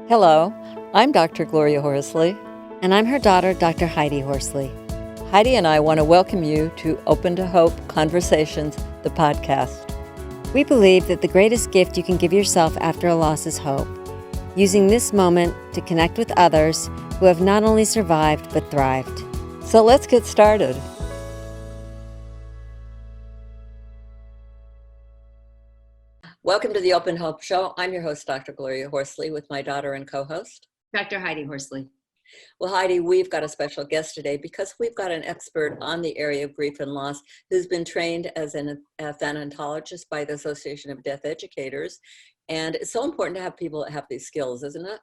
Hello, I'm Dr. Gloria Horsley. And I'm her daughter, Dr. Heidi Horsley. Heidi and I want to welcome you to Open to Hope Conversations, the podcast. We believe that the greatest gift you can give yourself after a loss is hope, using this moment to connect with others who have not only survived but thrived. So let's get started. Welcome to the Open Hope Show. I'm your host, Dr. Gloria Horsley, with my daughter and co-host, Dr. Heidi Horsley. Well, Heidi, we've got a special guest today because we've got an expert on the area of grief and loss who's been trained as a thanatologist by the Association of Death Educators. And it's so important to have people that have these skills, isn't it?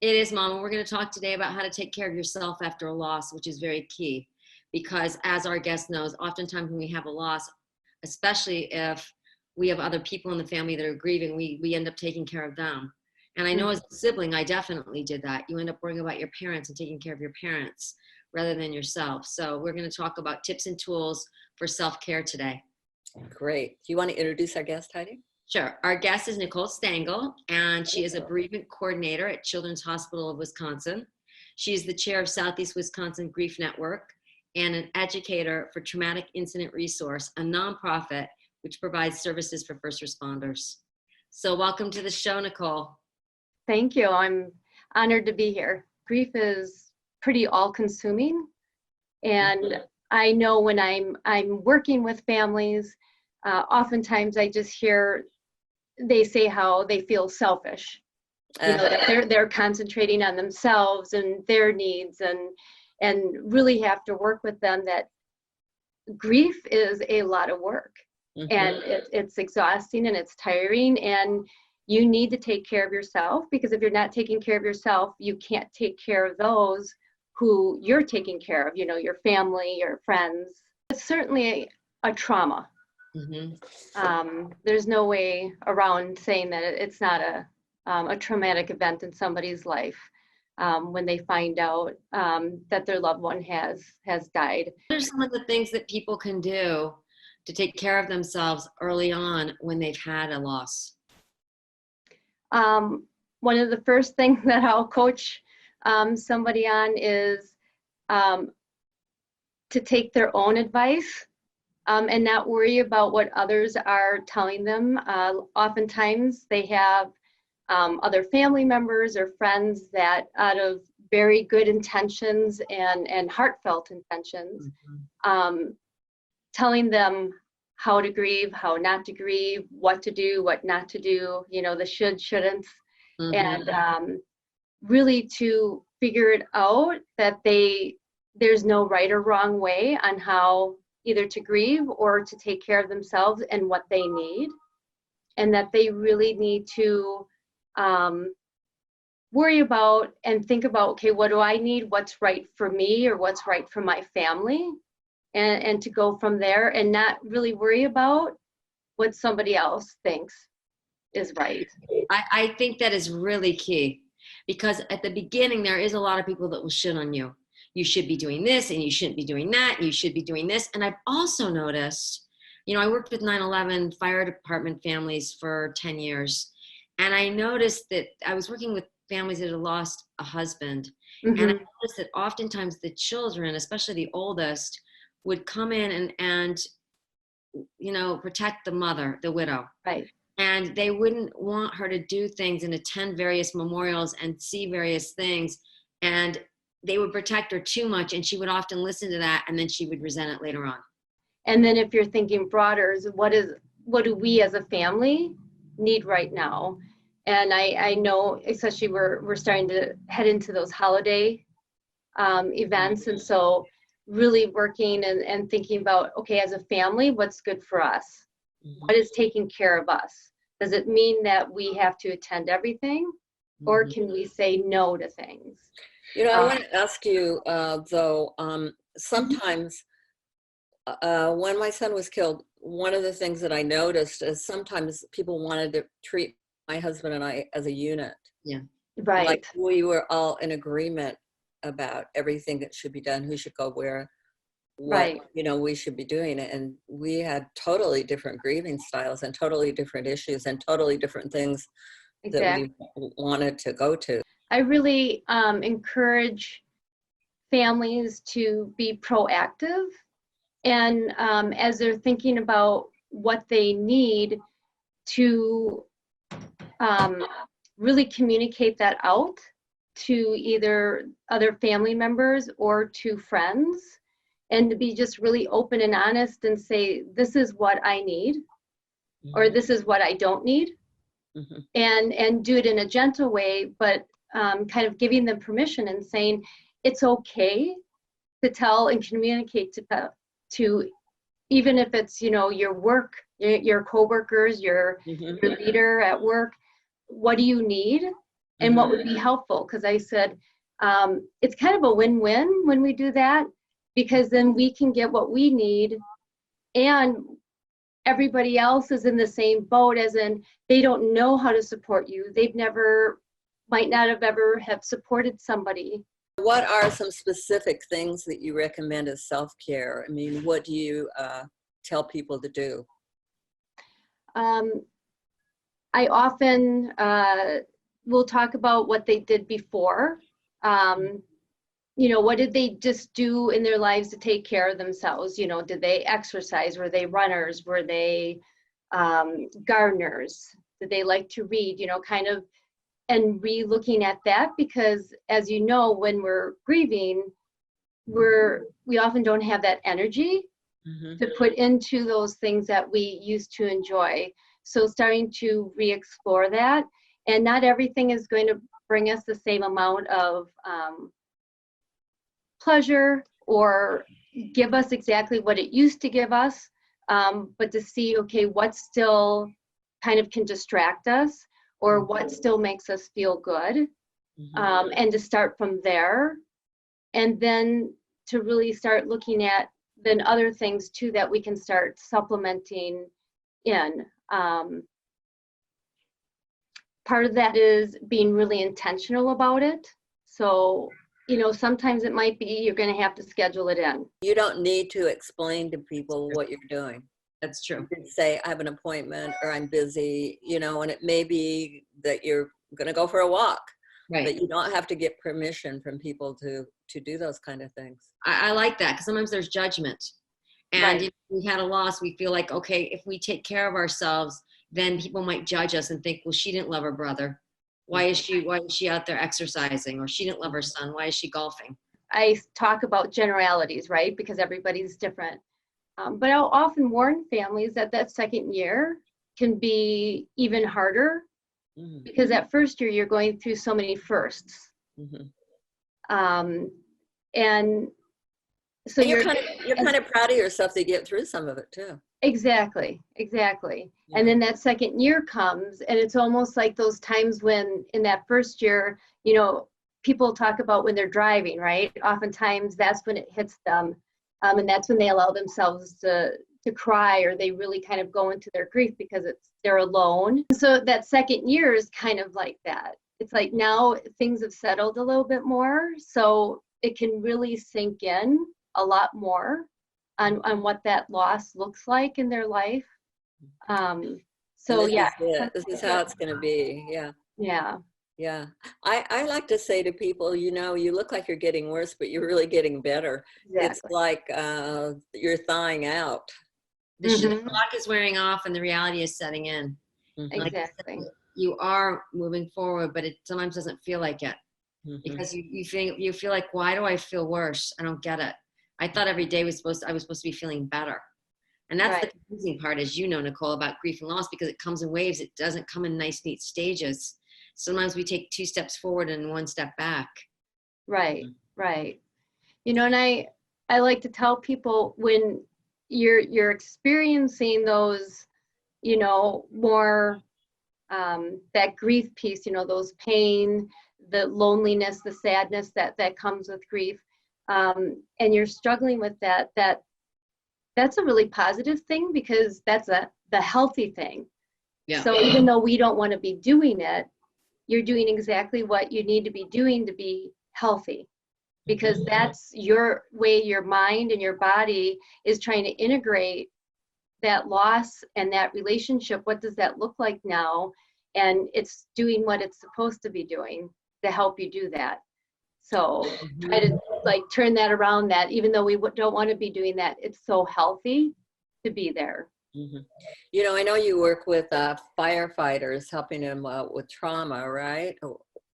It is, Mom. We're going to talk today about how to take care of yourself after a loss, which is very key. Because as our guest knows, oftentimes when we have a loss, especially if we have other people in the family that are grieving, we end up taking care of them. And I know as a sibling, I definitely did that. You end up worrying about your parents and taking care of your parents rather than yourself. So we're going to talk about tips and tools for self-care today. Great. Do you want to introduce our guest, Heidi? Sure. Our guest is Nichole Stangel, and she is a Bereavement Coordinator at Children's Hospital of Wisconsin. She is the chair of Southeast Wisconsin Grief Network and an educator for Traumatic Incident Resource, a nonprofit which provides services for first responders. So welcome to the show, Nichole. Thank you. I'm honored to be here. Grief is pretty all-consuming, and I know when I'm working with families, oftentimes I just hear they say how they feel selfish. You know, that they're concentrating on themselves and their needs, and really have to work with them that grief is a lot of work, and it's exhausting and it's tiring, and you need to take care of yourself, because if you're not taking care of yourself, you can't take care of those who you're taking care of, you know, your family, your friends. It's certainly a trauma. There's no way around saying that it's not a traumatic event in somebody's life when they find out that their loved one has died. What are some of the things that people can do to take care of themselves early on when they've had a loss? One of the first things that I'll coach somebody on is to take their own advice and not worry about what others are telling them. Oftentimes they have other family members or friends that, out of very good intentions and heartfelt intentions, telling them how to grieve, how not to grieve, what to do, what not to do, you know, the should, shouldn'ts, and really to figure it out that there's no right or wrong way on how either to grieve or to take care of themselves and what they need, and that they really need to worry about and think about, okay, what do I need, what's right for me or what's right for my family, and to go from there and not really worry about what somebody else thinks is right. I think that is really key, because at the beginning, there is a lot of people that will shit on you. You should be doing this and you shouldn't be doing that. And you should be doing this. And I've also noticed, you know, I worked with 9/11 fire department families for 10 years. And I noticed that I was working with families that had lost a husband. And I noticed that oftentimes the children, especially the oldest, would come in and you know, protect the mother, the widow. Right. And they wouldn't want her to do things and attend various memorials and see various things. And they would protect her too much, and she would often listen to that, and then she would resent it later on. And then if you're thinking broader, is what do we as a family need right now? And I know, especially we're starting to head into those holiday events, and so really working and thinking about, okay, as a family, what's good for us? What is taking care of us? Does it mean that we have to attend everything, or can we say no to things? You know, I want to ask you, though, sometimes when my son was killed, one of the things that I noticed is sometimes people wanted to treat my husband and I as a unit. Yeah. Right. Like we were all in agreement about everything that should be done, who should go where, what, you know, we should be doing it. And we had totally different grieving styles and totally different issues and totally different things exactly. we wanted to go to. I really encourage families to be proactive, and as they're thinking about what they need, to really communicate that out to either other family members or to friends, and to be just really open and honest and say, this is what I need, or this is what I don't need. Mm-hmm. And do it in a gentle way, but kind of giving them permission and saying it's okay to tell and communicate to even if it's, you know, your work, your coworkers, your leader at work, what do you need and what would be helpful? Because I said it's kind of a win-win when we do that, because then we can get what we need, and everybody else is in the same boat, as in they don't know how to support you. They've never, might not have ever have supported somebody. What are some specific things that you recommend as self-care? I mean, what do you tell people to do? I often will talk about what they did before. You know, what did they just do in their lives to take care of themselves? You know, did they exercise? Were they runners? Were they gardeners? Did they like to read? You know, kind of, and re-looking at that, because as you know, when we're grieving, we often don't have that energy to put into those things that we used to enjoy. So starting to re-explore that, and not everything is going to bring us the same amount of pleasure or give us exactly what it used to give us, but to see, okay, what still kind of can distract us, or what still makes us feel good, and to start from there, and then to really start looking at then other things too that we can start supplementing in. Part of that is being really intentional about it. So, you know, sometimes it might be you're going to have to schedule it in. You don't need to explain to people what you're doing. That's true. You can say, I have an appointment, or I'm busy, you know, and it may be that you're going to go for a walk, Right. but you don't have to get permission from people to do those kind of things. I like that, because sometimes there's judgment. And Right. if we had a loss, we feel like, okay, if we take care of ourselves, then people might judge us and think, well, she didn't love her brother. Why is she out there exercising? Or she didn't love her son. Why is she golfing? I talk about generalities, right? Because everybody's different. But I'll often warn families that that second year can be even harder, because that first year you're going through so many firsts. And so and you're kind of proud of yourself to get through some of it too. Exactly. Yeah. And then that second year comes, and it's almost like those times when in that first year, you know, people talk about when they're driving, right? Oftentimes that's when it hits them. And that's when they allow themselves to cry, or they really kind of go into their grief because they're alone. So that second year is kind of like that. It's like now things have settled a little bit more, so it can really sink in a lot more on what that loss looks like in their life. So this yeah, this is how it's going to be. Yeah. I like to say to people, you know, you look like you're getting worse, but you're really getting better. exactly. It's like you're thawing out. The clock is wearing off and the reality is setting in. Exactly. Like, you are moving forward, but it sometimes doesn't feel like it, because you feel like, why do I feel worse? I don't get it. I thought every day I was supposed to be feeling better. And that's the confusing part, as you know, Nichole, about grief and loss, because it comes in waves. It doesn't come in nice, neat stages. Sometimes we take 2 steps forward and 1 step back. Right. You know, and I like to tell people, when you're experiencing those, you know, more that grief piece, you know, those pain, the loneliness, the sadness that comes with grief, and you're struggling with that's a really positive thing, because that's the healthy thing. Yeah. So even though we don't want to be doing it, you're doing exactly what you need to be doing to be healthy, because that's your way your mind and your body is trying to integrate that loss and that relationship. What does that look like now? and it's doing what it's supposed to be doing to help you do that. So try to like turn that around, that even though we don't want to be doing that, it's so healthy to be there. You know, I know you work with firefighters, helping them with trauma, right?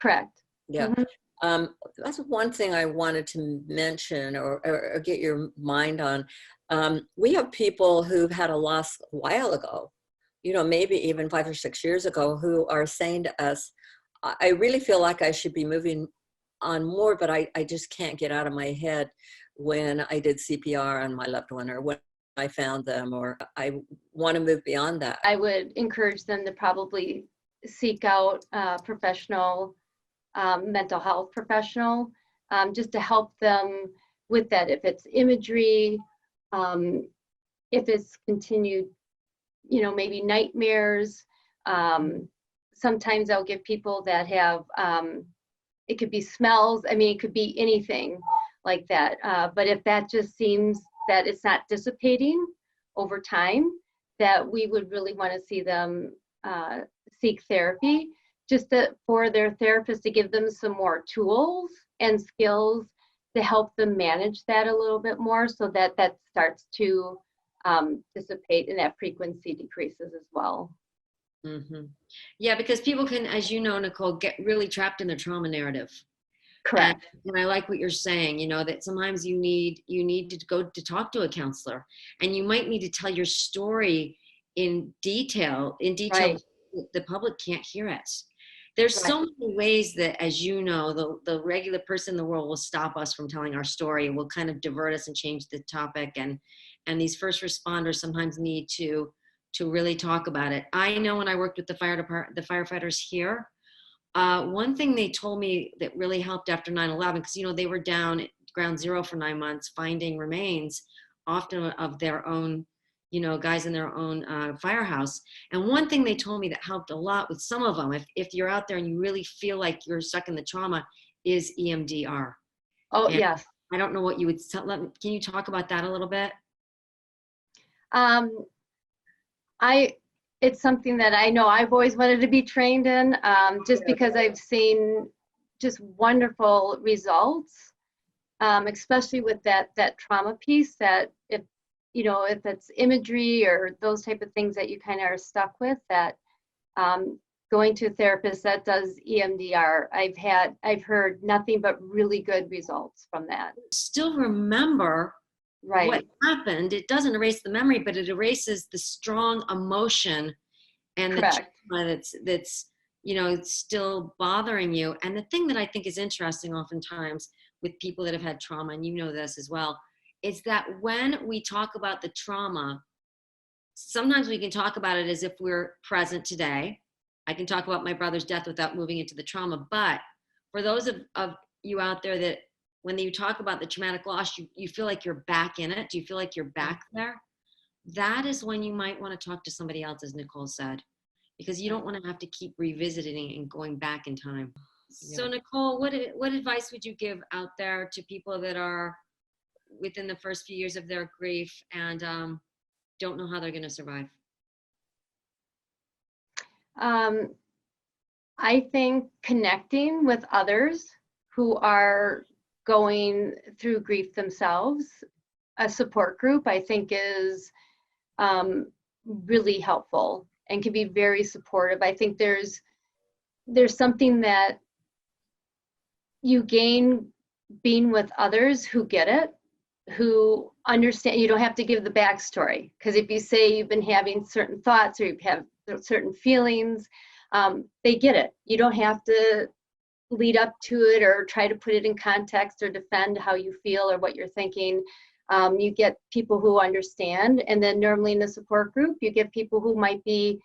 Correct. Yeah. That's one thing I wanted to mention or get your mind on. We have people who've had a loss a while ago, you know, maybe even 5 or 6 years ago, who are saying to us, I really feel like I should be moving on more, but I just can't get out of my head when I did CPR on my loved one, or when I found them, or I want to move beyond that. I would encourage them to probably seek out professional mental health professional, just to help them with that. If it's imagery, if it's continued, you know, maybe nightmares. Sometimes I'll give people that have, it could be smells. I mean, it could be anything like that. But if that just seems that it's not dissipating over time, that we would really want to see them seek therapy, just for their therapist to give them some more tools and skills to help them manage that a little bit more, so that that starts to dissipate and that frequency decreases as well. Yeah, because people can, as you know, Nichole, get really trapped in the trauma narrative. Correct. And I like what you're saying, you know, that sometimes you need to go to talk to a counselor, and you might need to tell your story in detail. Right. The public can't hear it. There's so many ways that, as you know, the regular person in the world will stop us from telling our story, will kind of divert us and change the topic. And these first responders sometimes need to really talk about it. I know when I worked with the firefighters here, one thing they told me that really helped after 9/11, because, you know, they were down at ground zero for 9 months, finding remains, often of their own, you know, guys in their own firehouse. And one thing they told me that helped a lot with some of them, if you're out there and you really feel like you're stuck in the trauma, is EMDR. Oh, And yes. I don't know what you would tell. Can you talk about that a little bit? It's something that I know I've always wanted to be trained in, just because I've seen just wonderful results, especially with that trauma piece, that if, you know, if it's imagery or those type of things that you kind of are stuck with, that going to a therapist that does EMDR, I've heard nothing but really good results from that. Still remember Right. what happened. It doesn't erase the memory, but it erases the strong emotion and Correct. the trauma that's, you know, still bothering you. And the thing that I think is interesting oftentimes with people that have had trauma, and you know this as well, is that when we talk about the trauma, sometimes we can talk about it as if we're present today. I can talk about my brother's death without moving into the trauma. But for those of you out there that when you talk about the traumatic loss, you feel like you're back in it. Do you feel like you're back there? That is when you might want to talk to somebody else, as Nichole said, because you don't want to have to keep revisiting and going back in time. Yeah. So Nichole, what advice would you give out there to people that are within the first few years of their grief and don't know how they're going to survive? I think connecting with others who are going through grief themselves, a support group, I think is really helpful and can be very supportive. I think there's something that you gain being with others who get it, who understand. You don't have to give the backstory, because if you say you've been having certain thoughts or you have certain feelings, they get it. You don't have to lead up to it or try to put it in context or defend how you feel or what you're thinking. You get people who understand, and then normally in the support group, you get people who might be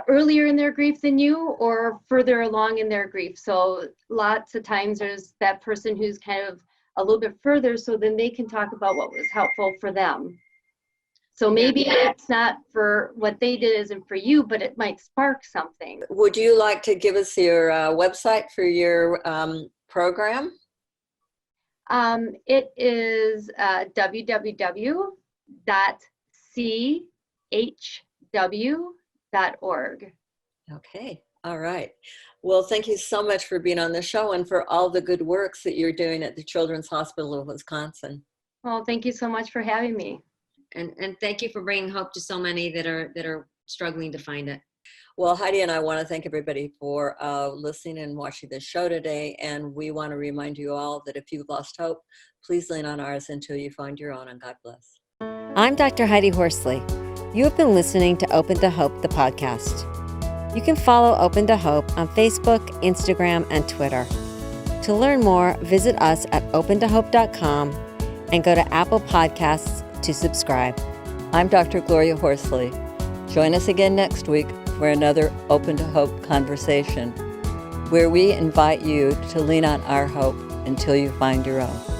earlier in their grief than you or further along in their grief. So lots of times there's that person who's kind of a little bit further, so then they can talk about what was helpful for them. So maybe it's not for what they did isn't for you, but it might spark something. Would you like to give us your website for your program? It is www.chsm Okay. All right. Well, thank you so much for being on the show and for all the good works that you're doing at the Children's Hospital of Wisconsin. Well, thank you so much for having me. And thank you for bringing hope to so many that are struggling to find it. Well, Heidi and I want to thank everybody for listening and watching this show today. And we want to remind you all that if you've lost hope, please lean on ours until you find your own, and God bless. I'm Dr. Heidi Horsley. You have been listening to Open to Hope, the podcast. You can follow Open to Hope on Facebook, Instagram, and Twitter. To learn more, visit us at opentohope.com and go to Apple Podcasts to subscribe. I'm Dr. Gloria Horsley. Join us again next week for another Open to Hope conversation, where we invite you to lean on our hope until you find your own.